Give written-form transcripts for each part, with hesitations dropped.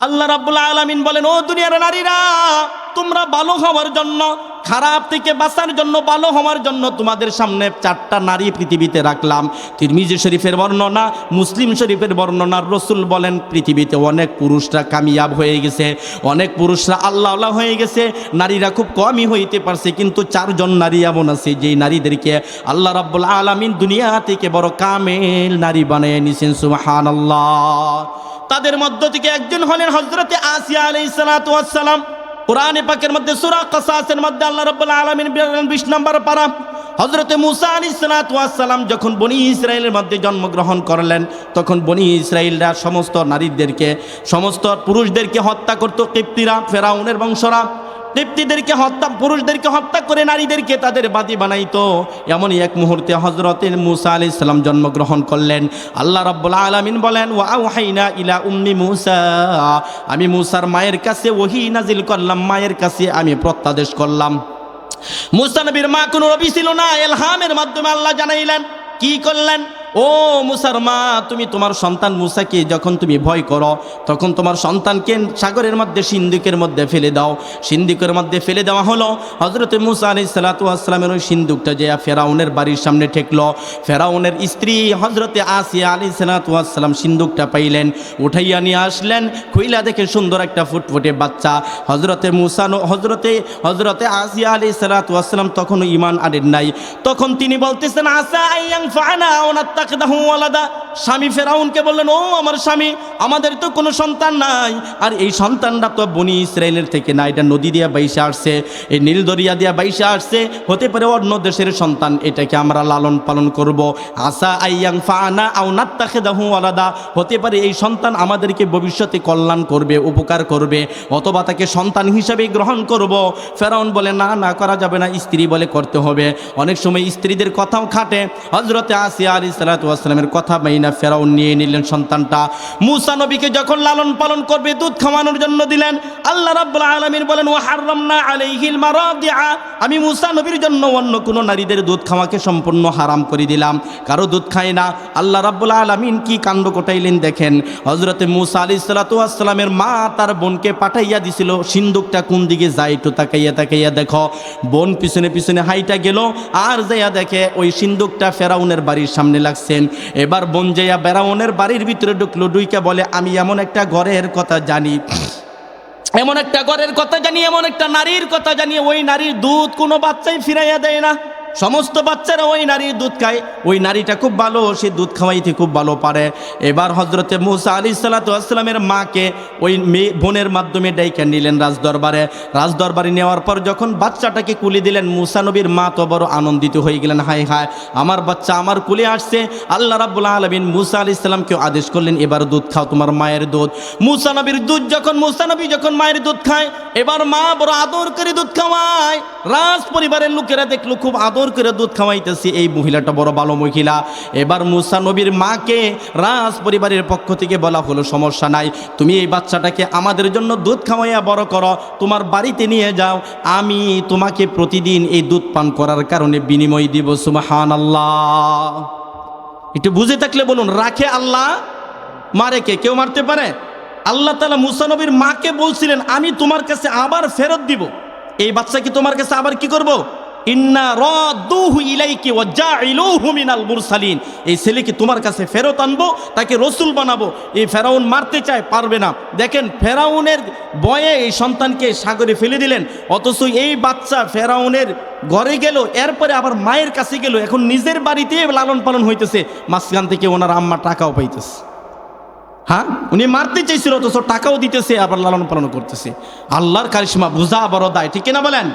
আল্লাহ রাব্বুল আলামিন বলেন, ও দুনিয়ার নারীরা, তোমরা ভালো হওয়ার জন্য, খারাপ থেকে বাঁচার জন্য, ভালো হওয়ার জন্য তোমাদের সামনে 4টা নারী পৃথিবীতে রাখলাম। তিরমিজি শরীফের বর্ণনা, মুসলিম শরীফের বর্ণনা, রাসূল বলেন পৃথিবীতে অনেক পুরুষরা কামিয়াব হয়ে গেছে, অনেক পুরুষরা আল্লাহওয়ালা হয়ে গেছে, নারীরা খুব কমই হইতে পারছে, কিন্তু 4জন নারী এমন আছে যেই নারীদেরকে আল্লাহ রাব্বুল আলামিন দুনিয়া থেকে বড় কামেল নারী বানিয়ে নিয়েছেন। সুবহানাল্লাহ। তাদের মধ্য থেকে একজন হলেন হযরতে আসিয়া আলাইহিস সালাতু ওয়াস সালাম। কোরআনে পাকের মধ্যে সূরা কাসাসের মধ্যে আল্লাহ রাব্বুল আলামিন 20 নম্বর পারা, হযরতে মূসা আলাইহিস সালাতু ওয়াস সালাম যখন বনি ইসরাইলের মধ্যে জন্মগ্রহণ করলেন, তখন বনি ইসরাইলরা সমস্ত নারীদেরকে, সমস্ত পুরুষদেরকে হত্যা করত কিপ্তিরা, ফেরাউনের বংশরা। কিপ্তিদেরকে হত্যা, পুরুষদেরকে হত্যা করে নারীদেরকে তাদের বাদী বানাইতো। এমনই এক মুহূর্তে হযরতে মূসা আলাইহিস সালাম জন্মগ্রহণ করলেন। আল্লাহ রাব্বুল আলামিন বলেন, ওয়া আওহাইনা ইলা উম্মি মূসা, আমি মূসার মায়ের কাছে ওহী নাজিল করলাম, মায়ের কাছে আমি প্রত্যাদেশ করলাম। মূসা নবীর মা কোনো নবী ছিল না, ইলহামের মাধ্যমে আল্লাহ জানাইলেন। কি করলেন? ও মূসার মা, তুমি তোমার সন্তান মূসাকে যখন তুমি ভয় করো, তখন তোমার সন্তানকে সাগরের মধ্যে, সিন্ধুকের মধ্যে ফেলে দাও। সিন্ধুকের মধ্যে ফেলে দেওয়া হলো। হযরতে মূসা আলাইহিস সালাতু ওয়াস সালামের ওই সিন্ধুকটা যে ফেরাউনের বাড়ির সামনে ঠেকলো। ফেরাউনের স্ত্রী হযরতে আসিয়া আলাইহিস সালাতু ওয়াস সালাম সিন্ধুকটা পাইলেন, উঠাইয়া নিয়ে আসলেন। খুইলা দেখে সুন্দর একটা ফুটফুটে বাচ্চা। হযরতে মূসা, হযরতে আসিয়া আলাইহিস সালাতু ওয়াস সালাম তখনও ঈমান আনেন নাই। তখন তিনি বলতেছেন, আসা আইয়াং ফানা ওয়ানাত্তাখিদাহু ওয়ালাদা। স্বামী ফেরাউনকে বললেন, ও আমার স্বামী, আমাদের তো কোনো সন্তান নাই, আর এই সন্তানটা তো বনি ইসরাইলের থেকে না, এটা নদী দিয়া বাইসা আসছে, এই নীল দরিয়া দিয়া বাইসা আসছে, হতে পারে অন্য দেশের সন্তান, এটাকে আমরা লালন পালন করব। আসা আইয়াং ফানা আও নাত্তাখিদাহু ওয়ালাদা, হতে পারে এই সন্তান আমাদেরকে ভবিষ্যতে কল্যাণ করবে, উপকার করবে, অথবা তাকে সন্তান হিসাবে গ্রহণ করব। ফেরাউন বলে, না না, করা যাবে না। স্ত্রী বলে, করতে হবে। অনেক সময় স্ত্রীদের কথাও খাটে। হযরতে আসিয়া আলাইহিস সালাতু ওয়াস সালামের কথা মাইনা ফেরাউন নিয়ে নিলেন সন্তানটা। মূসা নবীকে যখন লালন পালন করবে, দুধ খাওয়ানোর জন্য দিলেন। আল্লাহ রাব্বুল আলামিন বলেন, ওয়া হারামনা আলাইহিল মারাদিআ, আমি মূসা নবীর জন্য অন্য কোন নারীদের দুধ খাওয়াকে সম্পূর্ণ হারাম করে দিলাম, কারো দুধ খায় না। আল্লাহ রাব্বুল আলামিন কি কাণ্ড ঘটাইলেন দেখেন। হযরতে মূসা আলাইহিস সালাতু ওয়াস সালামের মা তার বোনকে পাঠাইয়া দিছিল, সিন্ধুকটা কোন দিকে যায় একটু তাকাইয়া তাকাইয়া দেখো। বোন পিছনে পিছনে হাইটা গেল, আর যাইয়া দেখে ওই সিন্ধুকটা ফেরাউনের বাড়ির সামনে লাগছেন। এবার বোন যাইয়া ফেরাউনের বাড়ির ভিতরে ঢুকলো, ঢুইকা বলে, আমি এমন একটা ঘরের কথা জানি, এমন একটা ঘরের কথা জানি, এমন একটা নারীর কথা জানি, ওই নারীর দুধ কোনো বাচ্চাই ফিরাইয়া দেয় না, সমস্ত বাচ্চারা ওই নারীর দুধ খায়। ওই নারীটা খুব ভালো, সে দুধ খাওয়াইতে খুব ভালো পারে। এবার হযরতে মূসা আলাইহিস সালাতু ওয়াস সালামের মাকে ওই বোনের মাধ্যমে ডাইকা নিলেন রাজদরবারে। রাজদরবারে নেওয়ার পর যখন বাচ্চাটাকে কুলে দিলেন, মূসা নবীর মা তো বড় আনন্দিত হয়ে গেলেন, হায় হায়, আমার বাচ্চা আমার কুলে আসছে। আল্লাহ রাব্বুল আলামিন মূসা আলাইহিস সালামকে আদেশ করলেন, এবার দুধ খাও, তোমার মায়ের দুধ। মূসা নবীর দুধ যখন, মূসা নবী যখন মায়ের দুধ খায়, এবার মা বড় আদর করে দুধ খাওয়ায়। রাজ পরিবারের লোকেরা দেখলো খুব আদর করে দুধ খাওয়াইতেছে, এই মহিলাটা বড় ভালো মহিলা। এবার মূসা নবীর মাকে রাজ পরিবারের পক্ষ থেকে বলা হলো, সমস্যা নাই, তুমি এই বাচ্চাটাকে আমাদের জন্য দুধ খাওয়াইয়া বড় করো, তোমার বাড়িতে নিয়ে যাও, আমি তোমাকে প্রতিদিন এই দুধ পান করার কারণে বিনিময় দিব। সুবহানাল্লাহ। একটু বুঝে থাকলে বলুন, রাখে আল্লাহ, মারে কে? কেউ মারতে পারে? আল্লাহ তাআলা মূসা নবীর মাকে বলছিলেন, আমি তোমার কাছে আবার ফেরত দিব, এই বাচ্চাকে তোমার কাছে আবার কি করব? ইন্না রাদ্দুহু ইলাইকি ওয়া জাইলুহু মিনাল মুরসালিন, এই ছেলেকে তোমার কাছে ফেরত আনবো, তাকে রসুল বানাবো। এই ফেরাউন মারতে চায়, পারবে না। দেখেন, ফেরাউনের ভয়ে এই সন্তানকে সাগরে ফেলে দিলেন, অথচ এই বাচ্চা ফেরাউনের ঘরে গেল, এরপরে আবার মায়ের কাছে গেল, এখন নিজের বাড়িতে লালন পালন হইতেছে, মাঝখান থেকে ওনার আম্মা টাকাও পাইতেছে। হ্যাঁ, উনি মারতে চাইছিল, অথচ টাকাও দিতেছে, আবার লালন পালন করতেছে। আল্লাহর কারিশমা বুঝা বড় দায়, ঠিক কিনা বলেন?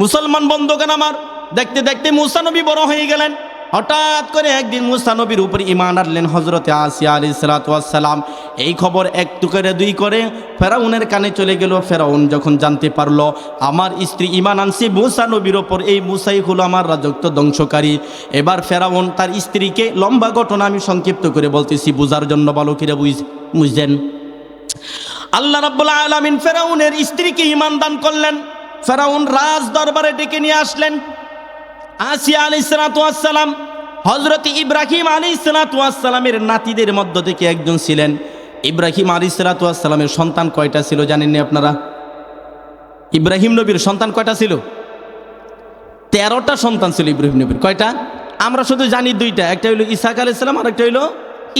মুসলমান বন্ধুগণ আমার, দেখতে দেখতে মূসা নবী বড় হয়ে গেলেন। হঠাৎ করে একদিন মূসা নবীর উপর ঈমান আনলেন হযরতে আসিয়া আলাইহিস সালাতু ওয়াস সালাম। এই খবর একটু করে দুই করে ফেরাউনের কানে চলে গেল। ফেরাউন যখন জানতে পারলো আমার স্ত্রী ঈমান আনছে মূসা নবীর ওপর, এই মূসাই হলো আমার রাজত্ব ধ্বংসকারী। এবার ফেরাউন তার স্ত্রীকে, লম্বা ঘটনা আমি সংক্ষিপ্ত করে বলতেছি বুঝার জন্য, ভালো করে বুঝছেন। আল্লাহ রাব্বুল আলামিন ফেরাউনের স্ত্রীকে ঈমান দান করলেন। ফেরাউন রাজ দরবারে ডেকে নিয়ে আসলেন আসিয়া আলাইহিস সালাতু ওয়াস সালাম। হযরত ইব্রাহিম আলাইহিস সালাতু ওয়াস সালামের নাতিদের মধ্য থেকে একজন ছিলেন। ইব্রাহিম আলাইহিস সালামের সন্তান কয়টা ছিল জানেননি আপনারা? ইব্রাহিম নবীর সন্তান কয়টা ছিল? 13টা সন্তান ছিল ইব্রাহিম নবীর। কয়টা? আমরা শুধু জানি দুইটা, একটা হইলো ইসহাক আলাইহিস সালাম আর একটা হইলো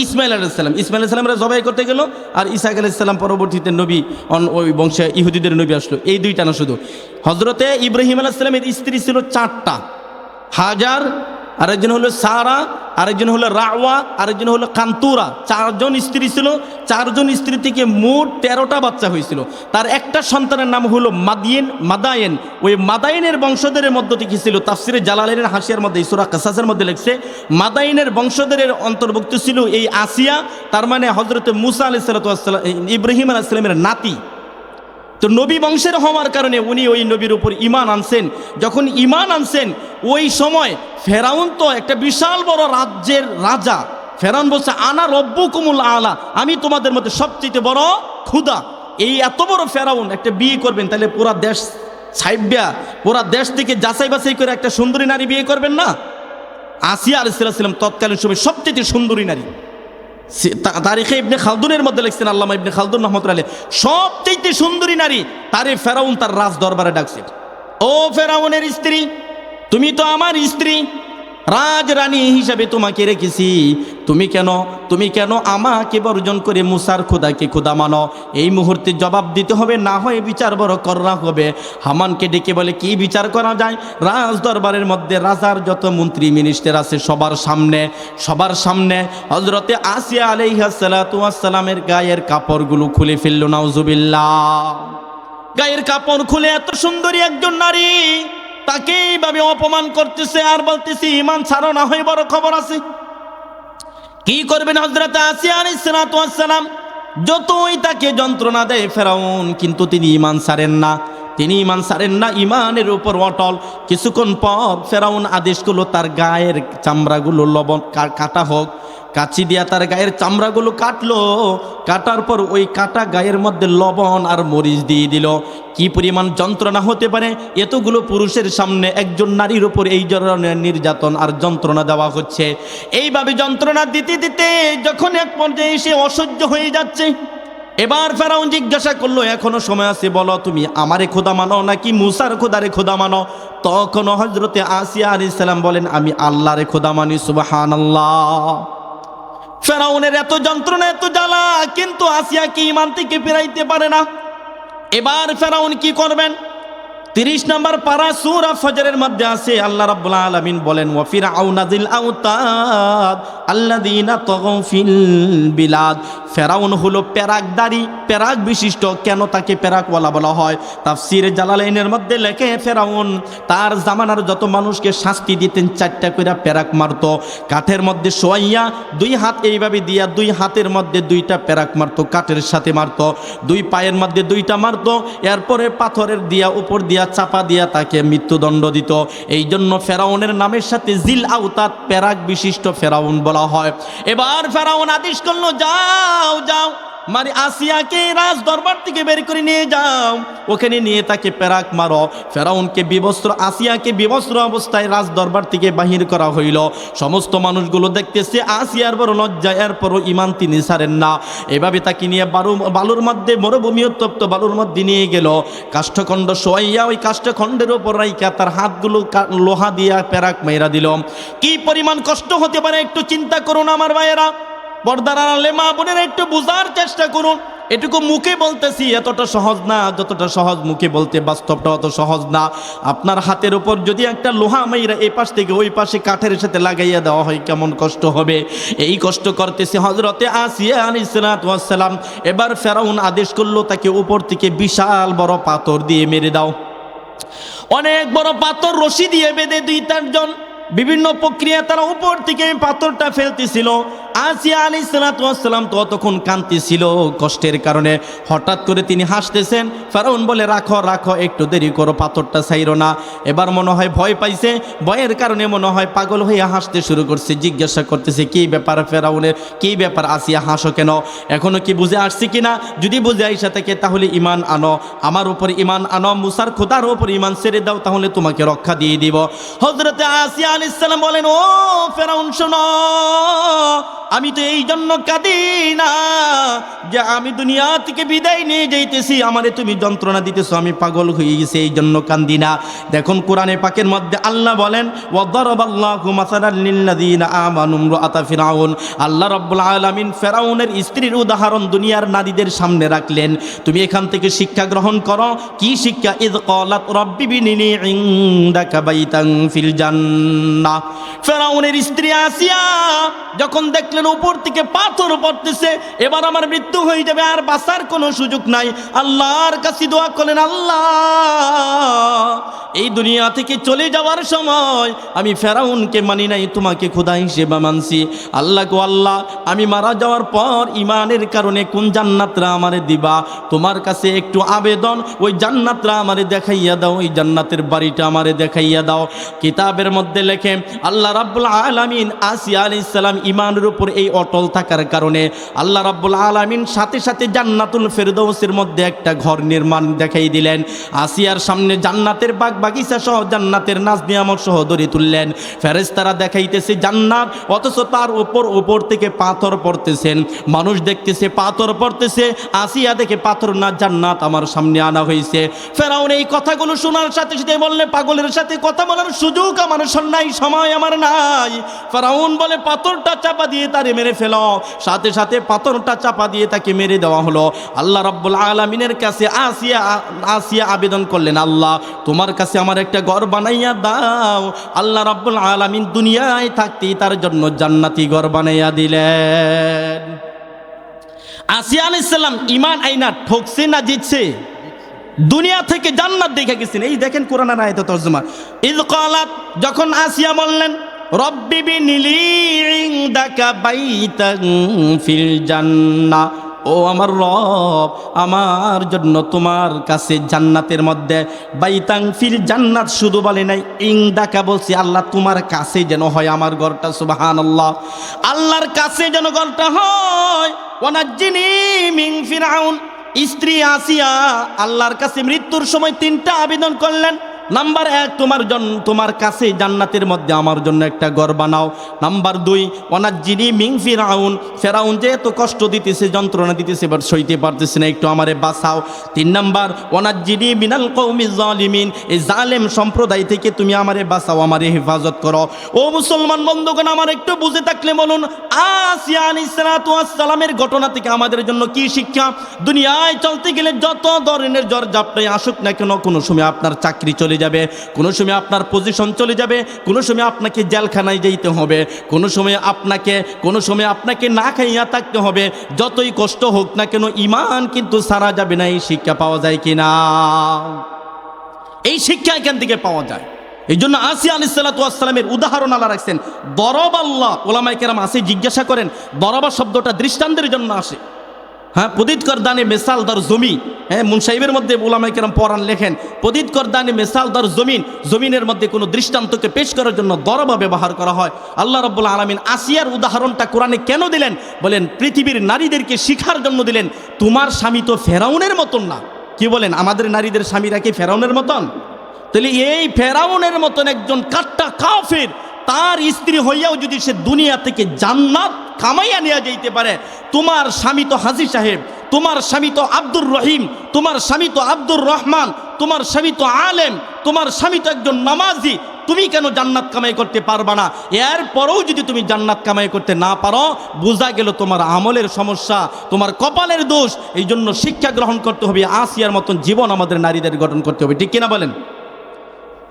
ইসমাইল আলাইহিস সালাম। ইসমাইল আলাইহিস সালামরা জবাই করতে গেল, আর ইসহাক আলাইহিস সালাম পরবর্তীতে নবী, ওই বংশে ইহুদিদের নবী আসলো। এই দুইটা না শুধু। হজরতে ইব্রাহিম আলাইহিস সালামের স্ত্রী ছিল 4টা, হাজার, আরেকজন হলো সারা, আরেকজন হলো রাওয়া, আরেকজন হলো কান্তুরা। 4জন স্ত্রী ছিল। 4জন স্ত্রী থেকে মোট 13টা বাচ্চা হয়েছিল। তার একটা সন্তানের নাম হলো মাদায়েন। ওই মাদায়েনের বংশধরের মধ্য থেকে ছিল, তাফসিরে জালালাইনের হাসিয়ার মধ্যে, সূরা কাসাসের মধ্যে লিখছে, মাদায়েনের বংশধরের অন্তর্ভুক্ত ছিল এই আসিয়া। তার মানে হযরত মুসা আলাইহিস সালাম ইব্রাহিম আলাইহিস সালামের নাতি। তো নবী বংশের হওয়ার কারণে উনি ওই নবীর উপর ঈমান আনছেন। যখন ঈমান আনছেন, ওই সময় ফেরাউন তো একটা বিশাল বড় রাজ্যের রাজা। ফেরাউন বলছে, আনা রব্বুকুমুল আলা, আমি তোমাদের মধ্যে সবচেয়ে বড় ক্ষুধা। এই এত বড় ফেরাউন একটা বিয়ে করবেন, তাহলে পুরা দেশ ছাইব্যা, পুরা দেশ থেকে যাচাই বাছাই করে একটা সুন্দরী নারী বিয়ে করবেন না? আসিয়া আলাইহিস সালাম তৎকালীন সময় সবচেয়ে সুন্দরী নারী। তারিখে ইবনে খালদুনের মধ্যে লিখছেন, আল্লামা ইবনে খালদুন রহমতুল্লাহ আলাইহি, সবচেয়ে সুন্দরী নারী তারে ফেরাউন তার রাজ দরবারে ডাকছে। ও ফেরাউনের স্ত্রী, তুমি তো আমার স্ত্রী, রাজরানী হিসাবে তোমাকে রেখেছি, তুমি কেন আমাকে বর্জন করে মুসার খোদাকে খোদা মানো? এই মুহূর্তে জবাব দিতে হবে, না হয় বিচার বড় করা হবে। হামানকে ডেকে বলে, কি বিচার করা যায়? রাজ দরবারের মধ্যে রাজার যত মন্ত্রী মিনিস্টার আছে সবার সামনে হযরতে আসিয়া আলাইহিস সালামের গায়ের কাপড়গুলো খুলে ফেলল। নাউজুবিল্লাহ। গায়ের কাপড় খুলে এত সুন্দরী একজন নারী, তাকে এইভাবে অপমান করতেছে আর বলতেছে, ঈমান ছাড়ো, না হয় বড় খবর আছে। কি করবেন হযরত আসিয়া আলাইহিস সালাম? যতই তাকে যন্ত্রণা দেয় ফেরাউন, কিন্তু তিনি ঈমান ছাড়েন না, ঈমানের উপর অটল। কিছুক্ষণ পর ফেরাউন আদেশ করলো, তার গায়ের চামড়াগুলো কাটা হোক। কাঁচি দিয়া তার গায়ের চামড়াগুলো কাটার পর ওই কাটা গায়ের মধ্যে লবণ আর মরিচ দিয়ে দিল। কি পরিমাণ যন্ত্রণা হতে পারে! এতগুলো পুরুষের সামনে একজন নারীর উপর এই ধরনের নির্যাতন আর যন্ত্রণা দেওয়া হচ্ছে। এইভাবে যন্ত্রণা দিতে দিতে যখন এক পর্যায়ে এসে অসহ্য হয়ে যাচ্ছে, এবার ফেরাউন জিজ্ঞাসা করলো, এখনো সময় আছে, বলো তুমি আমারে খোদা মানো নাকি মুসার খোদারে খোদা মানো? তখন হযরতে আসিয়া আলাইহিস সালাম বলেন, আমি আল্লাহরে খোদা মানি। সুবহানাল্লাহ। ফেরাউনের এত যন্ত্রণা, এত জ্বালা, কিন্তু আসিয়াকে ঈমান থেকে ফিরাইতে পারে না। এবার ফেরাউন কি করবেন? 30 নম্বর পারা সূরা ফজরের মধ্যে আছে, আল্লাহ রাব্বুল আলামিন বলেন, ওয়া ফিরআউনা যিল আওতাদ আল্লাযীনা তাগাউ ফিল বিলাদ। ফেরাউন হলো পেরাকদারি, পেরাক বিশিষ্ট। কেন তাকে পেরাকওয়ালা বলা হয়? তাফসীরে জালালাইনের মধ্যে লেখে, ফেরাউন তার জামানার যত মানুষকে শাস্তি দিতেন 4টা করে পেরাক মারত। কাঠের মধ্যে শোয়াইয়া 2 হাত এইভাবে দিয়া 2 হাতের মধ্যে 2টা পেরাক মারত, কাঠের সাথে মারত। 2 পায়ের মধ্যে 2টা মারত, এরপরে পাথরের দিয়া উপর দিয়া চাপা দিয়া তাকে মৃত্যুদণ্ড দিত। এই জন্য ফেরাউনের নামের সাথে জিল আওতাদ, পেরাক বিশিষ্ট ফেরাউন বলা হয়। এবার ফেরাউন আদেশ করলো, যাও মারি আসিয়াকে রাজ দরবার থেকে বের করে নিয়ে যাও, ওখানে নিয়ে তাকে পেরাক মারো। ফেরাউনকে বিবস্ত্র, আসিয়াকে বিবস্ত্র অবস্থায় রাজ দরবার থেকে বাহির করা হইল। সমস্ত মানুষগুলো দেখতেছে আসিয়ার বড় লজ্জা, এরপরও ঈমান তিনি ছাড়েন না। এভাবে তাকে নিয়ে বালুর মধ্যে, মরুভূমি উত্তপ্ত বালুর মধ্যে নিয়ে গেল। কাষ্ঠখণ্ড শোয়াইয়া ওই কাষ্ঠখণ্ডের উপর রাইখা তার হাতগুলো লোহা দিয়া পেরাক মেরা দিল। কি পরিমাণ কষ্ট হতে পারে একটু চিন্তা করুন আমার ভাইয়েরা। পর্দার আড়ালে মা বোনেরা একটু বোঝার চেষ্টা করুন। এটুকু মুখে বলতেছি, এতটা সহজ না। যতটা সহজ মুখে বলতে, বাস্তবটা অত সহজ না। আপনার হাতের উপর যদি একটা লোহা মাইরা এই পাশ থেকে ওই পাশে কাঠের সাথে লাগাইয়া দেওয়া হয়, কেমন কষ্ট হবে। এই কষ্ট করতেছে হযরতে আসিয়া আলাইহিস সালাম। এবার ফেরাউন আদেশ করলো, তাকে উপর থেকে বিশাল বড় পাথর দিয়ে মেরে দাও। অনেক বড় পাথর রশি দিয়ে বেঁধে 2-4 জন বিভিন্ন প্রক্রিয়া তারা উপর থেকে পাথরটা ফেলতেছিল। আসিয়া আলাইহিস সালাম তো তখন কাঁদতেছিল কষ্টের কারণে। হঠাৎ করে তিনি হাসতেছেন। ফেরাউন বলে, রাখো, একটু দেরি করো, পাথরটা ছাইরো না। এবার মনে হয় ভয় পাইছে, ভয়ের কারণে মনে হয় পাগল হয়ে হাসতে শুরু করছে। জিজ্ঞাসা করতেছে, কি ব্যাপার ফেরাউনের, কি ব্যাপার আসিয়া, হাসো কেন? এখনো কি বুঝে আসছে কিনা? যদি বুঝে আইসা থাকে তাহলে ঈমান আনো, আমার উপর ঈমান আনো, মুসার খোদার উপর ঈমান ছেড়ে দাও, তাহলে তোমাকে রক্ষা দিয়ে দিব। হযরতে আসিয়া আলাইহিস সালাম বলেন, ও ফেরাউন শোনো, আমি তো এই জন্য কাঁদি না যে আমি দুনিয়া থেকে বিদায় নিয়ে যাইতেছি, আমারে তুমি যন্ত্রণা দিতেছো, আমি পাগল হয়ে গেছি, এই জন্য কান্দি না। দেখুন কোরআনে পাকের মধ্যে আল্লাহ বলেন ওয়াদারাবাল্লাহু মাসালাল লিল্লাযিনা আমানু ইমরাআতা ফিরআউন, আল্লাহ রাব্বুল আলামিন ফেরাউনের স্ত্রীর উদাহরণ দুনিয়ার নারীদের সামনে রাখলেন। তুমি এখান থেকে শিক্ষা গ্রহণ করো। কি শিক্ষা? ইয ক্বালাত রাব্বি বিনিনি ইনদাকা বাইতান ফিল জান্নাহ। ফেরাউনের স্ত্রী আসিয়া যখন দেখলেন উপর থেকে পাথর পড়তেছে, এবার আমার মৃত্যু হয়ে যাবে, আর বাঁচার কোনো সুযোগ নাই, আল্লাহর কাছে দোয়া করলেন, আল্লাহ এই দুনিয়া থেকে চলে যাওয়ার সময় আমি ফেরাউনকে মানি নাই, তোমাকে খোদা হিসেবে মানছি। আল্লাহ গো আল্লাহ, আমি মারা যাওয়ার পর ইমানের কারণে কোন জান্নাতরা আমারে দিবা, তোমার কাছে একটু আবেদন, ওই জান্নাতরা আমারে দেখাইয়া দাও, ওই জান্নাতের বাড়িটা আমারে দেখাইয়া দাও। কিতাবের মধ্যে লেখে আল্লাহ রাব্বুল আলামিন আসিয়া আলাইহিস সালাম ইমানের উপর এই অটল থাকার কারণে আল্লাহ রাব্বুল আলামিন সাথে সাথে জান্নাতুল ফেরদৌসের মধ্যে একটা ঘর নির্মাণ দেখাই দিলেন। আসিয়ার সামনে জান্নাতের বাগ বাগিচা সহ জান্নাতের নাজ নিয়ামত সহ ধরে তুললেন। ফেরেশতারা দেখাইতেছে জান্নাত, অথচ তার উপর থেকে পাথর পড়তেছেন। মানুষ দেখতেছে পাথর পড়তেছে, আসিয়া দেখে পাথর না, জান্নাত আমার সামনে আনা হয়েছে। ফেরাউন এই কথাগুলো শোনার সাথে সাথে বললে, পাগলের সাথে কথা বলার সুযোগ আমার নাই, সময় আমার নাই। ফেরাউন বলে পাথরটা চাপা দিয়ে তারে মেরে ফেলো। সাথে সাথে পাথরটা চাপা দিয়ে তাকে মেরে দেওয়া হলো। আল্লাহ রাব্বুল আলামিনের কাছে আসিয়া আবেদন করলেন, আল্লাহ তোমার কাছে আমার একটা ঘর বানাইয়া দাও। আল্লাহ রাব্বুল আলামিন দুনিয়ায় থাকতেই তার জন্য জান্নাতি ঘর বানাইয়া দিলেন। আসিয়া আলাইহিস সালাম ঈমান আইনা ঠকছে না জিতছে? দুনিয়া থেকে জান্নাত দেখে গেছেন। এই দেখেন কোরআনের আয়াত তরজমা, ইয ক্বালাত, যখন আসিয়া বললেন রব্বি বিনিলি ইনদাকা বাইতান ফিল জান্নাহ, ও আমার রব, আমার জন্য তোমার কাছে জান্নাতের মধ্যে বাইতাং ফিল জান্নাত শুধু বলে নাই, ইনদাকা বলছি, আল্লাহ তোমার কাছে যেন হয় আমার ঘরটা। সুবহানাল্লাহ, আল্লাহর কাছে যেন ঘরটা হয়। ওয়ানাজ্জিনি মিন ফিরআউন, স্ত্রী আসিয়া আল্লাহর কাছে মৃত্যুর সময় তিনটা আবেদন করলেন। নাম্বার 1, তোমার কাছে জান্নাতের মধ্যে আমার জন্য একটা ঘর বানাও। নাম্বার 2, ওয়ানাজ্জিনি মিন ফিরআউন, ফেরাউন যে এত কষ্ট দিতেছে, যন্ত্রণা দিতেছে, এবার সইতে পারতেছে না, একটু আমারে বাঁচাও। 3 নাম্বার, ওয়ানাজ্জিনি মিনাল কওমিজ জালিমিন, এই জালেম সম্প্রদায় থেকে তুমি আমারে বাঁচাও, আমারে হেফাজত করো। ও মুসলমান বন্ধুগণ, আমার একটু বুঝে থাকলে বলুন, আসিয়া আলাইহিস সালাতু ওয়াস সালামের ঘটনা থেকে আমাদের জন্য কি শিক্ষা? দুনিয়ায় চলতে গেলে যত ধরনের ঝড় ঝাপটাই আসুক না কেন, কোনো সময় আপনার চাকরি চলে যাবে, কোনো সময় আপনার পজিশন চলে যাবে, কোনো সময় আপনাকে জেলখানায় যেতে হবে, কোনো সময় আপনাকে না খাইয়া থাকতে হবে। যতই কষ্ট হোক না কেন, ঈমান কিন্তু সারা যাবে না। এই শিক্ষা পাওয়া যায় কিনা? এই শিক্ষা এখান থেকে পাওয়া যায়। এই জন্য আসিয়া আলাইহিস সালাতু ওয়াস সালামের উদাহরণ আল্লাহ রাখছেন। দরব আল্লাহ, ওলামায়ে কেরাম আসে জিজ্ঞাসা করেন, দরবা শব্দটা দৃষ্টান্তের জন্য আসে। হ্যাঁ, পদিত কর দানে মেসাল দর জমি, হ্যাঁ মুনসাইবের মধ্যে ওলামায়ে কেরাম পড়ান লেখেন, পদিত কর দানে মেসাল দর জমিন, জমিনের মধ্যে কোনো দৃষ্টান্তকে পেশ করার জন্য দরবা ব্যবহার করা হয়। আল্লাহ রাব্বুল আলামিন আসিয়ার উদাহরণটা কোরআনে কেন দিলেন? বলেন পৃথিবীর নারীদেরকে শিখার জন্য দিলেন। তোমার স্বামী তো ফেরাউনের মতন না। কি বলেন, আমাদের নারীদের স্বামীরা কি ফেরাউনের মতন? তাহলে এই ফেরাউনের মতন একজন কাট্টা কাফির, তার স্ত্রী হইয়াও যদি সে দুনিয়া থেকে জান্নাত কামাইয়া নিয়ে যাইতে পারে, তোমার স্বামী তো হাজী সাহেব, তোমার স্বামী তো আব্দুর রহিম, তোমার স্বামী তো আব্দুর রহমান, তোমার স্বামী তো আলেম, তোমার স্বামী তো একজন নামাজি, তুমি কেন জান্নাত কামাই করতে পারবা না? এরপরেও যদি তুমি জান্নাত কামাই করতে না পারো, বোঝা গেল তোমার আমলের সমস্যা, তোমার কপালের দোষ। এই জন্য শিক্ষা গ্রহণ করতে হবে, আসিয়ার মতন জীবন আমাদের নারীদের গঠন করতে হবে, ঠিক কিনা বলেন?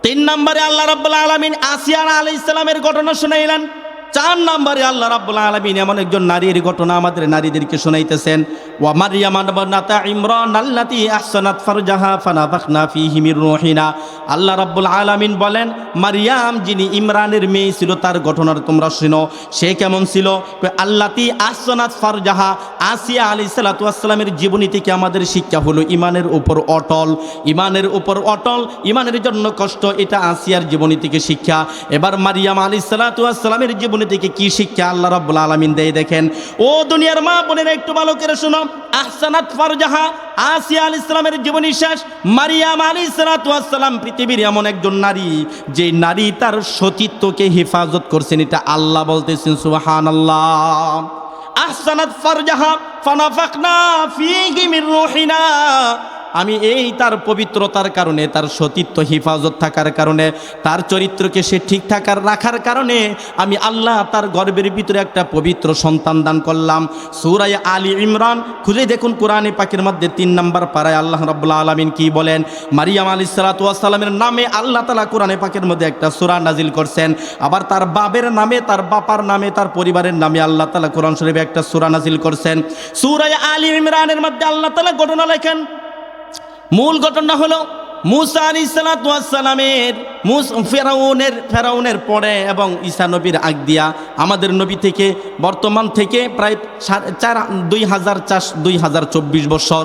3 নম্বরে আল্লাহ রাব্বুল আলামিন আসিয়া আলাইহিস সালামের ঘটনা শুনাইলেন। 4 নম্বরে আল্লাহ রাব্বুল আলামিন এমন একজন নারীর ঘটনা আমাদের নারীদেরকে শুনাইতেছেন। ওয়া মারইয়াম বানাতা ইমরান আল্লাতী আহসানাত ফারজাহা ফানাফাখনা ফীহি মির রূহিনা। আল্লাহ রাব্বুল আলামিন বলেন, মারইয়াম যিনি ইমরানের মেয়ে ছিল, তার ঘটনা তোমরা শুনো। সে কেমন ছিল? আল্লাতী আহসানাত ফারজাহা, আসিয়া আলাইহিস সালাতু ওয়াস সালামের জীবনী থেকে আমাদের শিক্ষা হলো ইমানের উপর অটল, ইমানের উপর অটল, ইমানের জন্য কষ্ট। এটা আসিয়ার জীবনী থেকে শিক্ষা। এবার মারইয়াম আলাইহিস সালাতু ওয়াস সালামের জীবনী মধ্যে থেকে কি শিক্ষা আল্লাহ রাব্বুল আলামিন দেয় দেখেন। ও দুনিয়ার মা বোনেরা একটু ভালো করে শুনো। আহসানাত ফারজাহা, আসিয়া আলাইহিস সালামের জীবনী শেষ। মারিয়াম আলাইহিস সালাতু ওয়াস সালাম পৃথিবীর এমন একজন নারী, যে নারী তার সতীত্বকে হেফাজত করছেন, এটা আল্লাহ বলতেছেন সুবহানাল্লাহ। আহসানাত ফারজাহা ফানাফাকনা ফীহি মির রূহিনা, আমি এই তার পবিত্রতার কারণে, তার সতীত্ব হেফাজত থাকার কারণে, তার চরিত্রকে সে ঠিক থাকার রাখার কারণে আমি আল্লাহ তার গর্ভের ভিতরে একটা পবিত্র সন্তান দান করলাম। সূরা আলী ইমরান খুঁজে দেখুন, কোরআনে পাকের মধ্যে 3 নম্বর পারায় আল্লাহ রাব্বুল আলামিন কি বলেন। মারিয়াম আলাইহিস সালাতু ওয়াস সালামের নামে আল্লাহ তাআলা কোরআনে পাকের মধ্যে একটা সূরা নাজিল করছেন। আবার তার বাবের নামে, তার বাপার নামে, তার পরিবারের নামে আল্লাহ তাআলা কোরআন শরীফে একটা সূরা নাজিল করছেন। সূরা আলী ইমরানের মধ্যে আল্লাহ তাআলা ঘটনা লেখেন। মূল ঘটনা হলো মুসা আলাইহিস সালাতু ওয়াস সালামের ফেরাউনের পরে এবং ঈসা নবীর আগ দিয়া আমাদের নবী থেকে বর্তমান থেকে প্রায় 2024 বছর,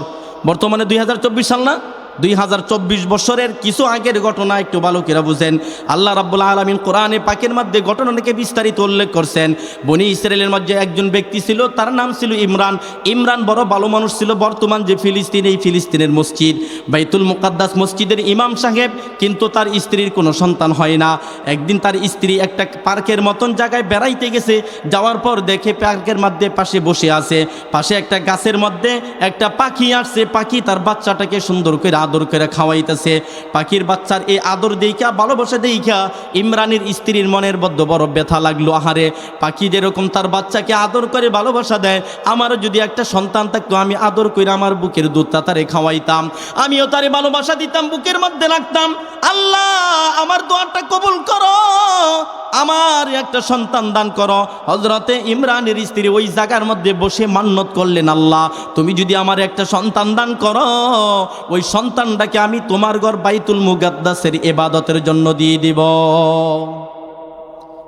বর্তমানে 2024 সাল না, 2024 বছরের কিছু আগের ঘটনা একটু ভালো করে বুঝেন। আল্লাহ রাব্বুল আলামিন কোরআনে পাকের মধ্যে ঘটনাটাকে বিস্তারিত উল্লেখ করছেন। বনি ইসরায়েলের মধ্যে একজন ব্যক্তি ছিল, তার নাম ছিল ইমরান। ইমরান বড় ভালো মানুষ ছিল। বর্তমান যে ফিলিস্তিন, এই ফিলিস্তিনের মসজিদ বাইতুল মুকাদ্দাস মসজিদের ইমাম সাহেব, কিন্তু তার স্ত্রীর কোনো সন্তান হয় না। একদিন তার স্ত্রী একটা পার্কের মতন জায়গায় বেড়াইতে গেছে, যাওয়ার পর দেখে পার্কের মধ্যে পাশে বসে আছে, পাশে একটা গাছের মধ্যে একটা পাখি আসছে। পাখি তার বাচ্চাটাকে সুন্দর করে আদর করে খাওয়াইতেছে। পাখির বাচ্চার এই আদর দেইখা, ভালোবাসা দেইখা ইমরানের স্ত্রীর মনের মধ্যে বড় ব্যথা লাগলো। আহারে, পাখি যেরকম তার বাচ্চাকে আদর করে ভালোবাসা দেয়, আমারও যদি একটা সন্তান থাকতো, আমি আদর করে আমার বুকের দুধটা তারে খাওয়াইতাম, আমিও তারে ভালোবাসা দিতাম, বুকের মধ্যে রাখতাম। আল্লাহ আমার দোয়াটা কবুল করো, আমার একটা সন্তান দান করো। হযরতে ইমরানের স্ত্রী ওই জায়গার মধ্যে বসে মান্নত করলেন, আল্লাহ তুমি যদি আমার একটা সন্তান দান করো, ওই সন্তানটাকে আমি তোমার ঘর বাইতুল মুকাদ্দাসের ইবাদতের জন্য দিয়ে দিব।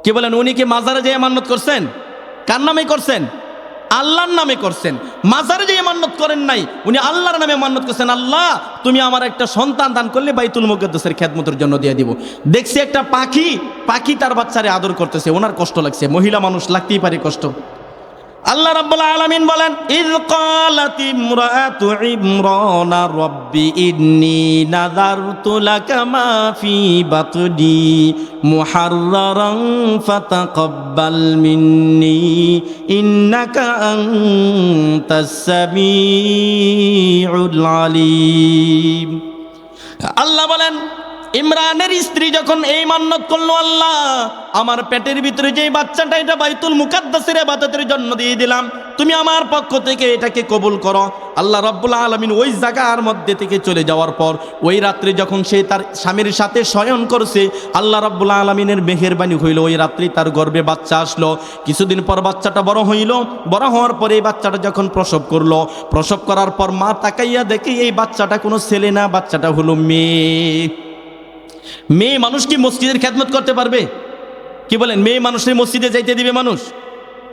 কি বলেন, উনি কি মাজারে যেয়ে মান্নত করছেন? কার নামে করছেন? আল্লাহর নামে করছেন। মাজারে যেয়ে মান্নত করেন নাই, উনি আল্লাহর নামে মান্নত করছেন, আল্লাহ তুমি আমার একটা সন্তান দান করলে বাইতুল মুকাদ্দাসের খেদমতের জন্য দিয়ে দিব। দেখছি একটা পাখি তার বাচ্চারে আদর করতেছে, ওনার কষ্ট লাগছে। মহিলা মানুষ, লাগতেই পারে কষ্ট। আল্লাহ রাব্বুল আলামিন বলেন, ইয ক্বালাত ইমরাতু ইমরান রাব্বি ইন্নী নাযারতু লাকা মা ফি বাতনি মুহাররারান ফাতাকাব্বাল মিন্নী ইন্নাকা আনতাস সামিউল আলিম। আল্লাহ বলেন, ইমরানের স্ত্রী যখন এই মান্নত করলো, আল্লাহ আমার পেটের ভিতরে যে বাচ্চাটা, এটা বাইতুল মুকাদ্দাসের ইবাদতের জন্য দিয়ে দিলাম, তুমি আমার পক্ষ থেকে এটাকে কবুল করো। আল্লাহ রাব্বুল আলামিন ওই জায়গার মধ্যে থেকে চলে যাওয়ার পর, ওই রাত্রে যখন সে তার স্বামীর সাথে শয়ন করছে, আল্লাহ রাব্বুল আলামিনের মেহেরবানি হইল, ওই রাত্রি তার গর্ভে বাচ্চা আসলো। কিছুদিন পর বাচ্চাটা বড় হইল। বড় হওয়ার পরে এই বাচ্চাটা যখন প্রসব করলো, প্রসব করার পর মা তাকাইয়া দেখে এই বাচ্চাটা কোনো ছেলে না, বাচ্চাটা হলো মেয়ে। মেয়ে মানুষ কি মসজিদের খেদমত করতে পারবে? কি বলেন, মেয়ে মানুষের মসজিদে যাইতে দিবে মানুষ?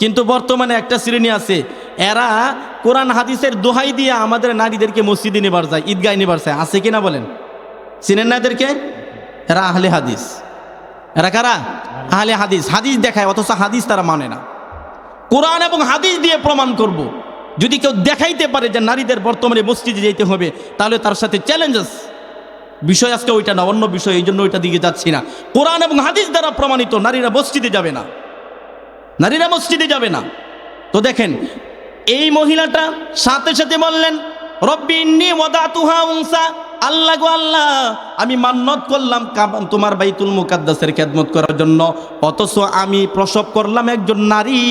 কিন্তু বর্তমানে একটা শ্রেণী আছে, এরা কোরআন হাদিসের দোহাই দিয়ে আমাদের নারীদেরকে মসজিদে নেবার যায়, ঈদগায় নেবার যায়। আছে কিনা বলেন? চিনেন না এদেরকে? এরা আহলে হাদিস। এরা কারা? আহলে হাদিস। হাদিস দেখায়, অথচ হাদিস তারা মানে না। কোরআন এবং হাদিস দিয়ে প্রমাণ করব। যদি কেউ দেখাইতে পারে যে নারীদের বর্তমানে মসজিদে যেতে হবে, তাহলে তার সাথে চ্যালেঞ্জেস। বিষয় আজকে ওইটা না, অন্য বিষয়, এই জন্য ওইটা দিকে যাচ্ছি না। কোরআন এবং হাদিস দ্বারা প্রমাণিত নারীরা মসজিদে যাবে না, নারীরা মসজিদে যাবে না। তো দেখেন, এই মহিলাটা সাথে সাথে বললেন, রব্বি ইন্নী ওয়াদাতুহা উনসা, আল্লাহ গো আল্লাহ আমি মান্নত করলাম তোমার বাইতুল মুকাদ্দাসের খেদমত করার জন্য, অথচ আমি প্রসব করলাম একজন নারী।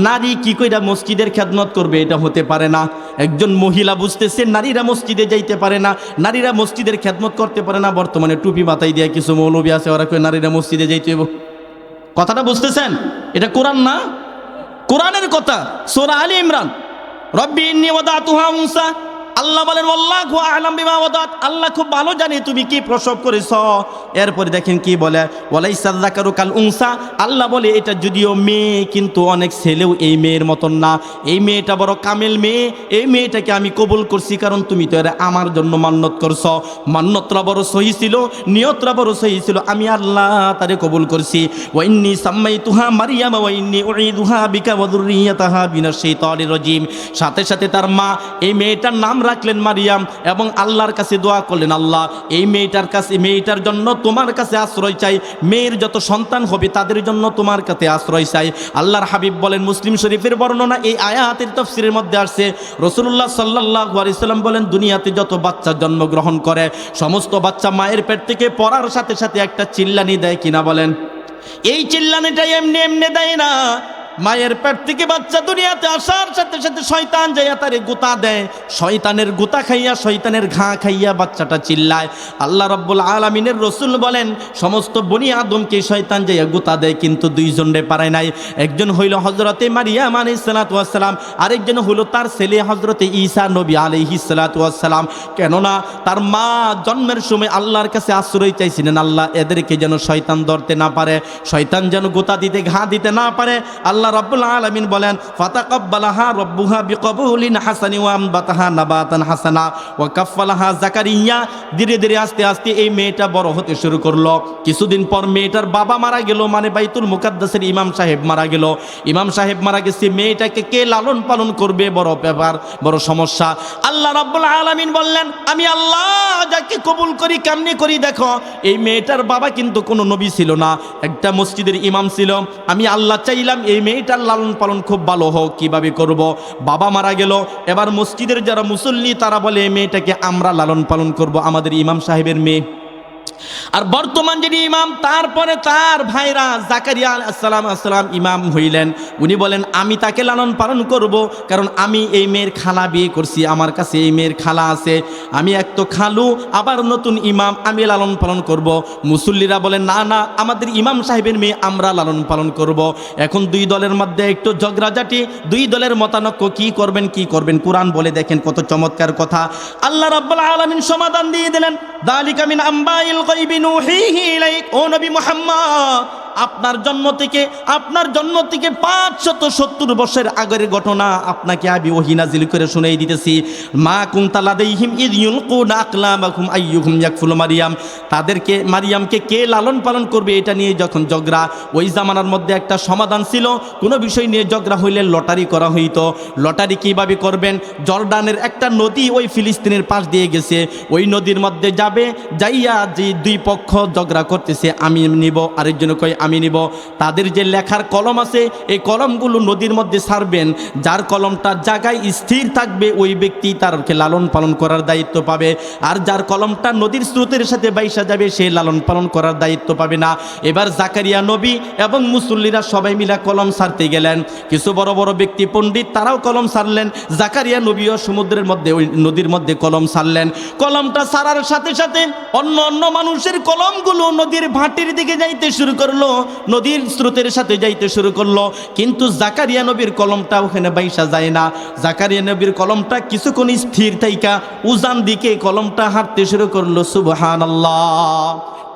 নারী কি কইরা মসজিদের খেদমত করবে? এটা হতে পারে না। একজন মহিলা বুঝতেছে নারীরা মসজিদে যাইতে পারে না, নারীরা মসজিদের খেদমত করতে পারে না। বর্তমানে টুপি মাথায় দিয়ে কিছু মৌলবী আছে, ওরা কই নারীরা মসজিদে যাইতে হবে। কথাটা বুঝতেছেন? এটা কোরআন না, কোরআনের কথা। সূরা আলী ইমরান, রব্বি ইন্নী ওয়াদাতুহা উনসা, আল্লাহ বলেন আল্লাহু আ'লাম বিমা ওয়াদাত, আল্লাহ খুব ভালো জানে তুমি কি প্রসব করেছো। এরপরে দেখেন কি বলে, ওয়ালাইসা যাকারু কাল উনসা, আল্লাহ বলে এটা যদিও মেয়ে কিন্তু অনেক ছেলেও এই মেয়ের মতন না, এই মেয়েটা বড় কামেল মেয়ে, এই মেয়েটাকে আমি কবুল করছি কারণ তুমি তো এরা আমার জন্য মান্নত করছো, মান্নতটা বড় সহি ছিল, নিয়তটা বড় সহি ছিল, আমি আল্লাহ তারে কবুল করছি। ওয়া ইন্নী সাম্মাইতুহা মারইয়াম ওয়া ইন্নী উঈদুহা বিকা ওয়া যুররিয়াতাহা মিনাশ শাইতানির রাজীম। সাথে সাথে তার মা এই মেয়েটার নাম রাখলেন মারিয়াম এবং আল্লাহর কাছে দোয়া করলেন, আল্লাহ এই মেয়েটার কাছে, মেয়েটার জন্য তোমার কাছে আশ্রয় চাই, মেয়ের যত সন্তান হবে তাদের জন্য তোমার কাছে আশ্রয় চাই। আল্লাহর হাবিব বলেন, মুসলিম শরীফের বর্ণনা এই আয়াতের তাফসীরের মধ্যে আসছে, রাসূলুল্লাহ সাল্লাল্লাহু আলাইহি সাল্লাম বলেন, দুনিয়াতে যত বাচ্চা জন্মগ্রহণ করে সমস্ত বাচ্চা মায়ের পেট থেকে পড়ার সাথে সাথে একটা চিল্লানি দেয় কিনা বলেন? এই চিল্লানিটা এমনি এমনি দেয় না, মায়ের পেট থেকে বাচ্চা দুনিয়াতে আসার সাথে সাথে শয়তান যাইয়া তারে গুতা দেয়, শয়তানের গুতা খাইয়া, শয়তানের ঘা খাইয়া বাচ্চাটা চিল্লায়। আল্লাহ রাব্বুল আলামিনের রাসূল বলেন, সমস্ত বনি আদমকে শয়তান যাইয়া গুতা দেয় কিন্তু দুইজন রে পারে নাই, একজন হইল হযরতে মারিয়াম আলাইহিস সালাতু ওয়াস সালাম, আরেকজন হইল তার ছেলে হযরতে ঈসা নবী আলাইহিস সালাতু ওয়াস সালাম। কেননা তার মা জন্মের সময় আল্লাহর কাছে আশ্রয় চাইছিলেন, আল্লাহ এদেরকে যেন শয়তান ধরতে না পারে, শয়তান যেন গুতা দিতে, ঘা দিতে না পারে। আল্লাহ রাব্বুল আলামিন বলেন, ফাতাকাব্বালাহা রাব্বুহা বিকবুলিন হাসানি ওয়া আমবাতাহা নাবাতান হাসানা ওয়া কাফফালাহা জাকারিয়া। ধীরে ধীরে আস্তে আস্তে এই মেয়েটা বড় হতে শুরু করলো। কিছুদিন পর মেয়েটার বাবা মারা গেল, মানে বাইতুল মুকাদ্দাসের ইমাম সাহেব মারা গেল। ইমাম সাহেব মারা গেছে, মেয়েটাকে কে লালন পালন করবে? বড় ব্যাপার, বড় সমস্যা। আল্লাহ রাব্বুল আলামিন বললেন, আমি আল্লাহ যাকে কবুল করি কেমনে করি দেখো। এই মেয়েটার বাবা কিন্তু কোনো নবী ছিল না, একটা মসজিদের ইমাম ছিল। আমি আল্লাহ চাইলাম এই মেয়েটার লালন পালন খুব ভালো হোক, কিভাবে করব? বাবা মারা গেল, এবার মসজিদের যারা মুসল্লি তারা বলে এই মেয়েটাকে আমরা লালন পালন করব, আমাদের ইমাম সাহেবের মেয়ে। আর বর্তমান যিনি ইমাম, তারপরে তার ভাইরা জাকারিয়া আলাইহিস সালাম ইমাম হইলেন। উনি বলেন আমি তাকে লালন পালন করব, কারণ আমি এই মেয়ের খালা বিয়ে করছি, আমার কাছে এই মেয়ের খালা আছে, আমি এক তো খালু আবার নতুন ইমাম, আমি লালন পালন করব। মুসল্লিরা বলেন না না, আমাদের ইমাম সাহেবের মেয়ে আমরা লালন পালন করব। এখন দুই দলের মধ্যে একটু ঝগড়াঝাটি, দুই দলের মতানৈক্য, কি করবেন কি করবেন। কোরআন বলে দেখেন কত চমৎকার কথা। আল্লাহ রাব্বুল আলামিন সমাধান দিয়ে দিলেন, যালিকা মিন আম্বাইল গায়বি নুহিহি ইলাইক। ও নবী মুহাম্মদ, আপনার জন্ম থেকে 570 বছর আগের ঘটনা আপনাকে আমি ওহী নাজিল করে শুনাই দিতেছি। মা কুনতা লাদাইহিম ইয ইউলকুনা আকলামাকুম আইয়ুহুম ইয়াকফুলু মারিয়াম। তাদেরকে, মারিয়ামকে কে লালন পালন করবে এটা নিয়ে যখন ঝগড়া, ওই জামানার মধ্যে একটা সমাধান ছিল, কোনো বিষয় নিয়ে ঝগড়া হইলে লটারি করা হইতো। লটারি কিভাবে করবেন? জর্ডানের একটা নদী ওই ফিলিস্তিনের পাশ দিয়ে গেছে, ওই নদীর মধ্যে যাবে, যাইয়া যে দুই পক্ষ ঝগড়া করতেছে, আমি নিব, আরেকজন কয় আমি নিব, তাদের যে লেখার কলম আছে এই কলমগুলো নদীর মধ্যে ছাড়বেন, যার কলমটা জায়গায় স্থির থাকবে ওই ব্যক্তি তারকে লালন পালন করার দায়িত্ব পাবে, আর যার কলমটা নদীর স্রোতের সাথে বাইসা যাবে সে লালন পালন করার দায়িত্ব পাবে না। এবার জাকারিয়া নবী এবং মুসল্লিরা সবাই মিলে কলম ছাড়তে গেলেন। কিছু বড় বড় ব্যক্তি পণ্ডিত তারাও কলম ছাড়লেন, জাকারিয়া নবীও সমুদ্রের মধ্যে, ওই নদীর মধ্যে কলম ছাড়লেন। কলমটা ছাড়ার সাথে সাথে অন্য অন্য মানুষের কলমগুলো নদীর ভাটির দিকে যাইতে শুরু করলো, নদীর স্রোতের সাথে যাইতে শুরু করলো, কিন্তু জাকারিয়া নবীর কলমটা ওখানে বাইসা যায় না। জাকারিয়া নবীর কলমটা কিছুক্ষণ স্থির থাইকা উজান দিকে কলমটা হাঁটতে শুরু করলো। সুবহানাল্লাহ।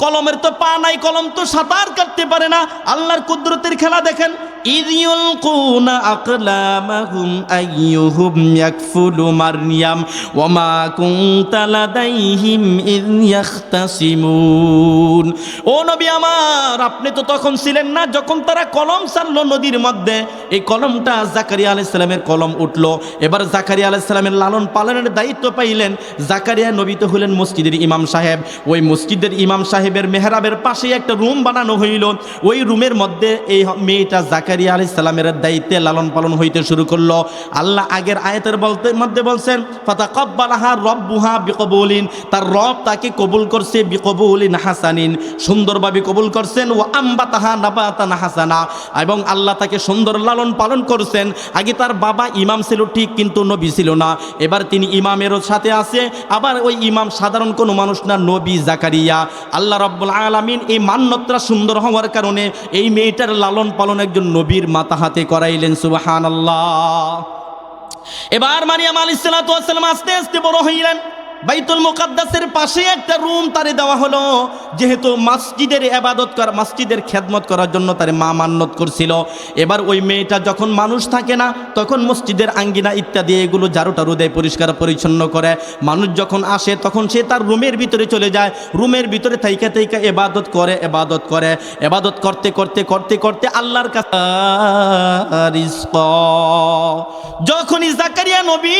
কলমের তো পা নাই, কলম তো সাঁতার কাটতে পারে না। আল্লাহর কুদরতের খেলা দেখেন। ইয ইউলকুনা আকলামাহুম আইয়ুহুম ইয়াকফুলু মারইয়াম ওয়া মা কুনতা লাদাইহিম ইয ইখতাসিমুন। ও নবী আমার, আপনি তো তখন ছিলেন না যখন তারা কলম ছাড়লো নদীর মধ্যে। এই কলমটা জাকারিয়া আলাইহিস সালামের কলম উঠলো। এবার জাকারিয়া আলাইহিস সালামের লালন পালনের দায়িত্ব পাইলেন। জাকারিয়া নবী তো হলেন মসজিদের ইমাম সাহেব। ওই মসজিদের ইমাম সাহেবের মেহরাবের পাশে একটা রুম বানানো হইল। ওই রুমের মধ্যে এই মেয়েটা জাকারিয়া আলাইহিস সালামের দায়িত্বে লালন পালন হইতে শুরু করলো। আল্লাহ আগের আয়াতের মধ্যে বলছেন, ফাতাকাব্বালাহা রাব্বুহা বিকবুলিন, তার রব তাকে কবুল করছে, বিকবুলিন হাসানিন, সুন্দরভাবে কবুল করছেন। ওয়া আমবাতাহা নাবাতান হাসানা, এবং আল্লাহ তাকে সুন্দর লালন পালন করছেন। আগে তার বাবা ইমাম ছিল ঠিক, কিন্তু নবী ছিল না। এবার তিনি ইমামেরও সাথে আছে, আবার ওই ইমাম সাধারণ কোনো মানুষ না, নবী জাকারিয়া। আল্লাহ রাব্বুল আলামিন এই মান্যতটা সুন্দর হওয়ার কারণে এই মেয়েটার লালন পালন একজন নবীর মাথা হাতে করাইলেন। সুবহানাল্লাহ। এবার মারিয়াম আলাইহিস সালাতু ওয়াস সালাম আস্তে আস্তে বড় হইলেন। বাইতুল মুকাদ্দাসের পাশে একটা রুম তারে দেওয়া হলো, যেহেতু মসজিদের ইবাদত করা, মসজিদের খেদমত করার জন্য তারে মা মান্নত করছিল। এবার ওই মেয়েটা যখন মানুষ থাকে না, তখন মসজিদের আঙ্গিনা ইত্যাদি এগুলো ঝাড়ু দেয়, পরিষ্কার পরিচ্ছন্ন করে। মানুষ যখন আসে তখন সে তার রুমের ভিতরে চলে যায়, রুমের ভিতরে থাইকা থাইকা ইবাদত করে, ইবাদত করতে করতে করতে করতে আল্লাহর কাছে রিজক। যখনই জাকারিয়া নবী